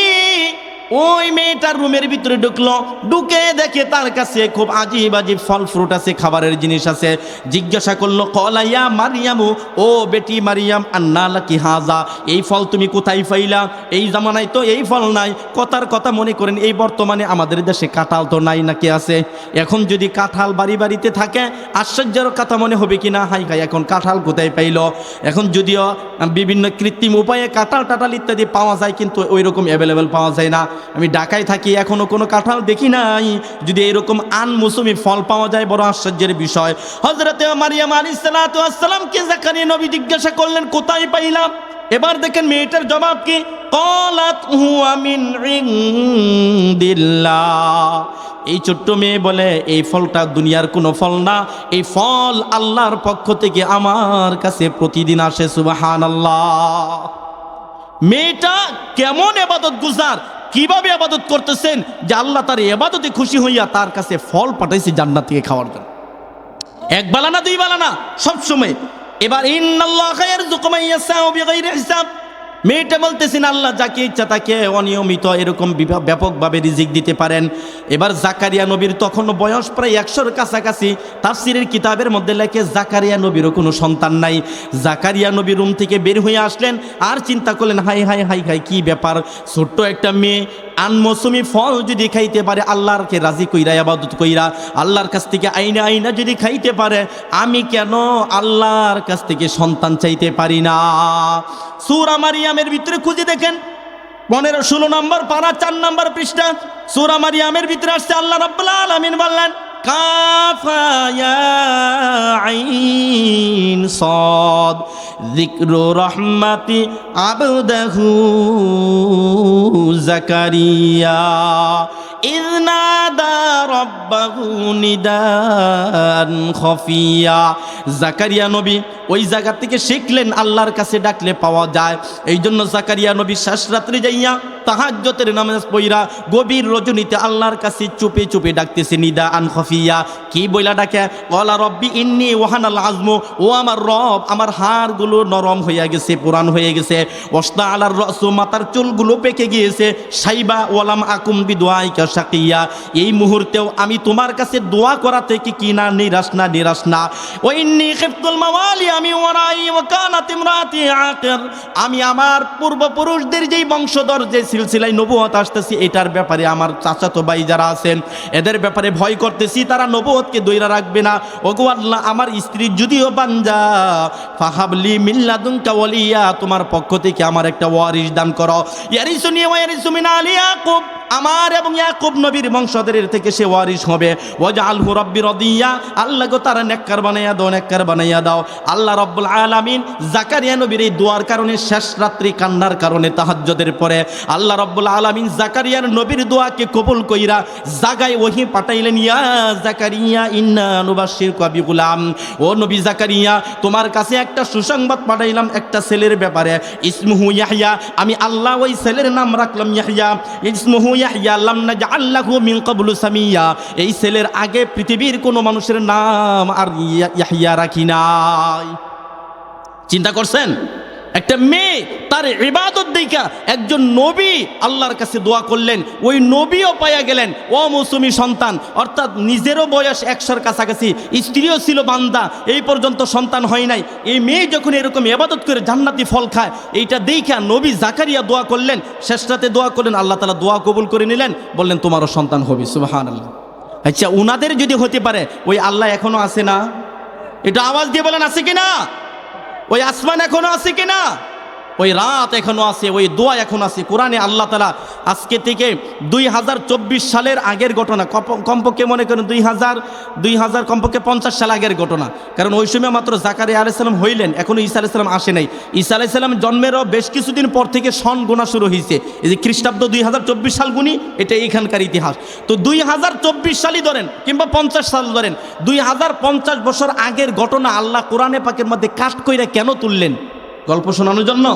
ওই মেয়েটার রুমের ভিতরে ঢুকলো, ঢুকে দেখে তার কাছে খুব আজিব আজিব ফল ফ্রুট আছে, খাবারের জিনিস আছে। জিজ্ঞাসা করলো, ক্বালা ইয়া মারইয়ামু, ও বেটি মারিয়াম, আন্না লাকি হাযা, এই ফল তুমি কোথায় পাইলা? এই জামানায় তো এই ফল নাই। কথার কথা মনে করেন এই বর্তমানে আমাদের দেশে কাঁঠাল তো নাই, নাকি আছে? এখন যদি কাঁঠাল বাড়ি বাড়িতে থাকে আশ্চর্যের কথা মনে হবে কিনা, হাই হাই এখন কাঁঠাল কোথায় পাইল? এখন যদিও বিভিন্ন কৃত্রিম উপায়ে কাঁঠাল টাটাল ইত্যাদি পাওয়া যায়, কিন্তু ওই রকম অ্যাভেলেবেল পাওয়া যায় না। আমি ঢাকায় থাকি, এখনো কোনো কাঁঠাল দেখি নাই। যদি এরকম আনমৌসুমি ফল পাওয়া যায়, বড় আশ্চর্যের বিষয়। হযরতে মারিয়াম আলাইহিস সালাতু ওয়াস সালামকে জাকারিয়া নবী জিজ্ঞাসা করলেন, কোথায় পাইলাম? এবার দেখেন মেয়েটার জবাব কি, ক্বালাত হুয়া মিন ইনদিল্লাহ। এই ছোট্ট মেয়ে বলে, এই ফলটা দুনিয়ার কোনো ফল না, এই ফল আল্লাহর পক্ষ থেকে আমার কাছে প্রতিদিন আসে। সুবহানাল্লাহ। মেয়েটা কেমন ইবাদত গুজার, কিভাবে ইবাদত করতেছেন যে আল্লাহ তার ইবাদতে খুশি হইয়া তার কাছে ফল পাঠাইছে জান্নাত থেকে খাওয়ার জন্য। এক বেলা না, দুই বেলা না, সব সময়। এবার ইন্নাল্লাহা ইয়ারযুকু মান ইয়াশাউ বিগাইরি হিসাব। মেয়েটা বলতেছেন আল্লাহ যাকে ইচ্ছা তাকে অনিয়মিত এরকম ব্যাপকভাবে রিজিক দিতে পারেন। এবার জাকারিয়া নবীর তখন বয়স প্রায় 100-র কাছাকাছি। তাফসীরের কিতাবের মধ্যে লেখে জাকারিয়া নবীরও কোনো সন্তান নাই। জাকারিয়া নবী রুম থেকে বের হয়ে আসলেন, আর চিন্তা করলেন, হাই হাই হাই হাই, কি ব্যাপার, ছোট্ট একটা মেয়ে আনমৌসুমি ফল যদি খাইতে পারে, আল্লাহরকে রাজি কইরা ইবাদত কইরা আল্লাহর কাছ থেকে আইনা আইনা যদি খাইতে পারে, আমি কেন আল্লাহর কাছ থেকে সন্তান চাইতে পারি না? সূরা মারিয়ামের ভিতরে খুঁজে দেখেন, 15-16 নম্বর পারা 4 নম্বর পৃষ্ঠা। সূরা মারিয়ামের ভিতরে আসছে, আল্লাহ রাব্বুল আলামিন বললেন, কাফা ইয়া আইন সাদ যিকরু রাহমাতি আবদাহু জাকারিয়া ইয নাদা রাব্বাহু নিদান খাফিয়া। জাকারিয়া নবী ওই জায়গা থেকে শিখলেন আল্লাহর কাছে ডাকলে পাওয়া যায়। এই জন্য জাকারিয়া নবী শেষ রাত্রে যাইয়া তাহাজ্জুদের নামাজ পড়া গভীর রজনীতে আল্লাহর কাছে চুপে চুপে ডাকতেছে, নিদা আন খাফিয়া। কি বইলা ডাকে? ক্বালা রব্বি ইন্নী ওয়াহানাল আযমু, ও আমার রব, আমার হাড়গুলো নরম হয়ে গেছে, পুরান হয়ে গেছে। ওয়াসতা আলার রাসু, মাথার চুলগুলো পেকে গিয়েছে। সাইবা ওয়ালাম আকুম বিদুআইকা শাকিয়া, এই মুহূর্তেও আমি তোমার কাছে দোয়া করা থেকে কি না নিরাশ না। ওয়া ইন্নী খিফতুল মাওয়ালি আমি ওয়ারাই ওয়া কানাত ইমরাতি আকির, আমি আমার পূর্বপুরুষদের যেই বংশধর যে সিলসিলায় নবুয়ত আসতেছি, এটার ব্যাপারে আমার চাচাতো ভাই যারা আছেন এদের ব্যাপারে ভয় করতেছি, তারা নবুয়তকে দইরা রাখবে না। ওগো আল্লাহ, আমার স্ত্রী যদিও বাঞ্জা, ফাহাবলি মিন লাদুনকা ওয়ালিয়া, তোমার পক্ষ থেকে আমার একটা ওয়ারিস দান করো। ইয়ারিসুনি ওয়া ইয়ারিসু মিন আলি ইয়াকুব, আমার এবং ইয়াকুব নবীর বংশধরের থেকে সে ওয়ারিস হবে। ওয়াজআলহু রাব্বি রাদিয়া, আল্লাহ গো তারা নেককার বানাইয়া দাও। আল্লাহ রাব্বুল আলামিন জাকারিয়া নবীর এই দোয়ার কারণে, শেষ রাত্রি কান্নার কারণে তাহাজ্জুদের পরে আল্লাহ রাব্বুল আলামিন জাকারিয়ার নবীর দোয়াকে কবুল কইরা জাগায় ওহী পাঠাইলেন, ইয়া জাকারিয়া ইন্না নুবাশশিরুকা বিগুলাম, ও নবী জাকারিয়া, তোমার কাছে একটা সুসংবাদ পাঠাইলাম একটা ছেলের ব্যাপারে। ইসমুহু ইয়াহইয়া, আমি আল্লাহ ওই ছেলের নাম রাখলাম ইয়াহইয়া। ইসমুহু ইয়াহইয়া লাম নাজআল লাহু মিন ক্বাবলু সামিয়া, এই ছেলের আগে পৃথিবীর কোনো মানুষের নাম আর ইয়াহইয়া রাখি নাই। চিন্তা করছেন? একটা মেয়ে তার ইবাদত দেখা একজন নবী আল্লাহর কাছে দোয়া করলেন, ওই নবীও পাইয়া গেলেন অমৌসুমী সন্তান, অর্থাৎ নিজেরও বয়স 100-র কাছাকাছি, স্ত্রীও ছিল বান্দা, এই পর্যন্ত সন্তান হয় নাই। এই মেয়ে যখন এরকম ইবাদত করে জান্নাতি ফল খায়, এইটা দেখা নবী জাকারিয়া দোয়া করলেন, শেষ রাতে দোয়া করলেন, আল্লাহ তাআলা দোয়া কবুল করে নিলেন, বললেন তোমারও সন্তান হবে। সুবহানাল্লাহ। আচ্ছা, উনাদের যদি হতে পারে, ওই আল্লাহ এখনো আছে না? এটা আওয়াজ দিয়ে বলেন, আছে কিনা? ওই আসমান এখনো আছে কিনা? ওই রাত এখনো আছে, ওই দোয়া এখন আছে। কোরআনে আল্লাহ তাআলা আজকে থেকে 2024 সালের আগের ঘটনা, কমপক্ষে মনে করেন 2000 কমপক্ষে 50 সাল আগের ঘটনা, কারণ ওই সময় মাত্র জাকারিয়া আলাইহিস সালাম হইলেন, এখনো ঈসা আলাইহিস সালাম আসে নাই। ঈসা আলাইহিস সালাম জন্মেরও বেশ কিছুদিন পর থেকে সন গোনা শুরু হয়েছে। এই যে খ্রিস্টাব্দ 2024 সাল গুনি, এটা এখানকার ইতিহাস। তো 2024 সালই ধরেন কিংবা 50 সাল ধরেন, 2050 বছর আগের ঘটনা আল্লাহ কোরআনে পাকের মধ্যে কাট কইরা কেন তুললেন? গল্প শোনানোর জন্য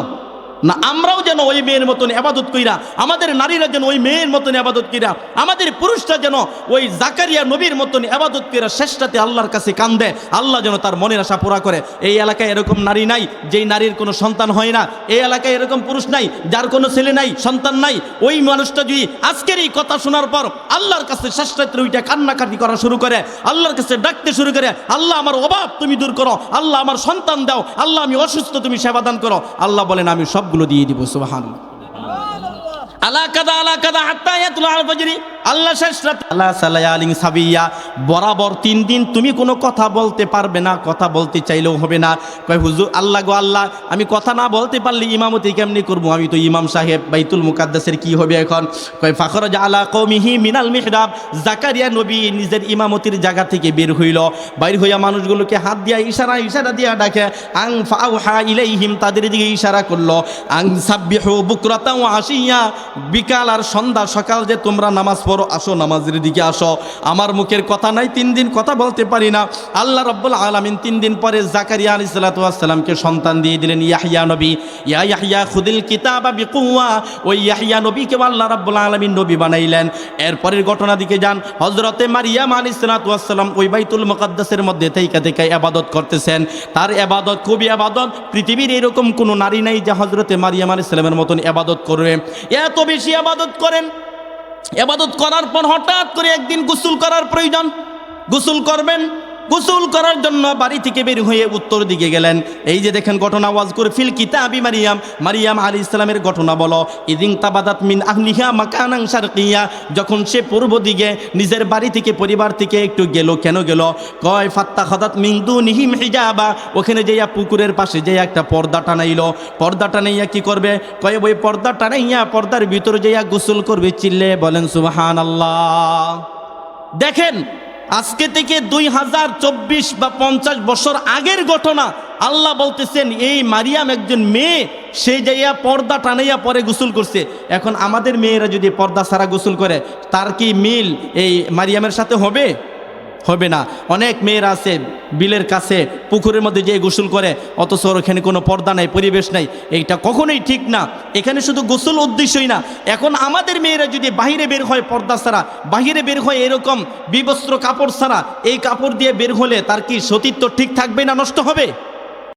না, আমরাও যেন ওই মেয়ের মতন ইবাদত কইরা, আমাদের নারীরা যেন ওই মেয়ের মতন ইবাদত কইরা, আমাদের পুরুষরা যেন ওই জাকারিয়া নবীর মতন ইবাদত কইরা শেষটাতে আল্লাহর কাছে কান্দে, আল্লাহ যেন তার মনের আশা পুরা করে। এই এলাকায় এরকম নারী নাই যেই নারীর কোনো সন্তান হয় না, এই এলাকায় এরকম পুরুষ নাই যার কোনো ছেলে নাই, সন্তান নাই। ওই মানুষটা যদি আজকের এই কথা শোনার পর আল্লাহর কাছে শেষটাতে ওইটা কান্নাকাটি করা শুরু করে, আল্লাহর কাছে ডাকতে শুরু করে, আল্লাহ আমার অভাব তুমি দূর করো, আল্লাহ আমার সন্তান দাও, আল্লাহ আমি অসুস্থ তুমি সেবা দান করো, আল্লাহ বলেন আমি সবগুলো দিয়ে দিব। সুবহানাল্লাহ। আলা কাদা হাত্তা ইয়াতলু আল ফজরি, আল্লাহ শেষ রাতে আল্লাহ সালায়ালিন সাবিয়া, বরাবর 3 দিন তুমি কোনো কথা বলতে পারবে না, কথা বলতে চাইলেও হবে না। কয় হুজুর, আল্লাহ গো আল্লাহ, আমি কথা না বলতে পারলে ইমামতি কেমনি করবো? আমি তো ইমাম সাহেব, বাইতুল মুকাদ্দাসের কি হবে এখন? কয় ফাখরাজা আলা কওমিহি মিনাল মিহরাব, জাকারিয়া নবী নিজের ইমামতির জায়গা থেকে বের হইল, বাইর হইয়া মানুষগুলোকে হাত দিয়া ইশারা দিয়া ডাকে, আং ফাআউহা ইলাইহিম, তাদের দিকে ইশারা করলো, আং সাব্বিহু বুকরাতাও ওয়া আশিয়া, বিকাল আর সন্ধ্যা সকাল যে তোমরা নামাজ পড়ো, আসো নামাজের দিকে আসো। আমার মুখের কথা নাই, 3 দিন কথা বলতে পারি না। আল্লাহ রাব্বুল আলামিন 3 দিন পরে জাকারিয়া আলাইহিস সালাতু ওয়াস সালামকে সন্তান দিয়ে দিলেন, ইয়াহইয়া নবী। ইয়া ইয়াহইয়া খুদিল কিতাবা বিকুওয়া, ওই ইয়াহইয়া নবীকে আল্লাহ রাব্বুল আলামিন নবী বানাইলেন। এরপরের ঘটনা দিকে যান, হযরতে মারইয়াম আলাইহিস সালাতু ওয়াস সালাম ওই বাইতুল মুকাদ্দাসের মধ্যে থেকে ইবাদত করতেছেন। তার ইবাদত খুবই ইবাদত, পৃথিবীর এরকম কোনো নারী নাই যে হযরতে মারইয়াম আলাইহিস সালামের মতন ইবাদত করবে। এত বেশি ইবাদত করেন। ইবাদত করার পর হঠাৎ করে একদিন গোসল করার প্রয়োজন, গোসল করবেন। গোসল করার জন্য বাড়ি থেকে বের হয়ে উত্তর দিকে গেলেন। এই যে দেখেন ঘটনা, ওয়াজকুর ফিল কিতাবি মারিয়াম আলাইহিস সালামের ঘটনা বলো। ইদিন তাবাদাত মিন আহলিহা মাকানান শারকিয়া, যখন সে পূর্ব দিকে নিজের বাড়ি থেকে পরিবার থেকে একটু গেল, কেন গেল? কয় ফাত্তাখাদাত মিন দুনিহিম হিজাবা, ওখানে যেয়া পুকুরের পাশে যে একটা পর্দা টানাইলো। পর্দা টানাইয়া কি করবে? কয় ওই পর্দা টানাইয়া পর্দার ভিতরে যেয়া গোসল করবে। চিল্লে বলেন সুবহানাল্লাহ। দেখেন আজকে থেকে 2024 বা 50 বছর আগের ঘটনা। আল্লাহ বলতেছেন এই মারিয়াম একজন মেয়ে, সে যাইয়া পর্দা টানাইয়া পরে গোসল করছে। এখন আমাদের মেয়েরা যদি পর্দা ছাড়া গোসল করে, তার কি মিল এই মারিয়ামের সাথে হবে? হবে না। অনেক মেয়েরা আছে বিলের কাছে পুকুরের মধ্যে যেয়ে গোসল করে, অথচ এখানে কোনো পর্দা নাই, পরিবেশ নাই। এইটা কখনোই ঠিক না। এখানে শুধু গোসল উদ্দেশ্যই না, এখন আমাদের মেয়েরা যদি বাহিরে বের হয় পর্দা ছাড়া, বাহিরে বের হয় এরকম বিবস্ত্র কাপড় ছাড়া, এই কাপড় দিয়ে বের হলে তার কি সতীত্ব ঠিক থাকবে না নষ্ট হবে?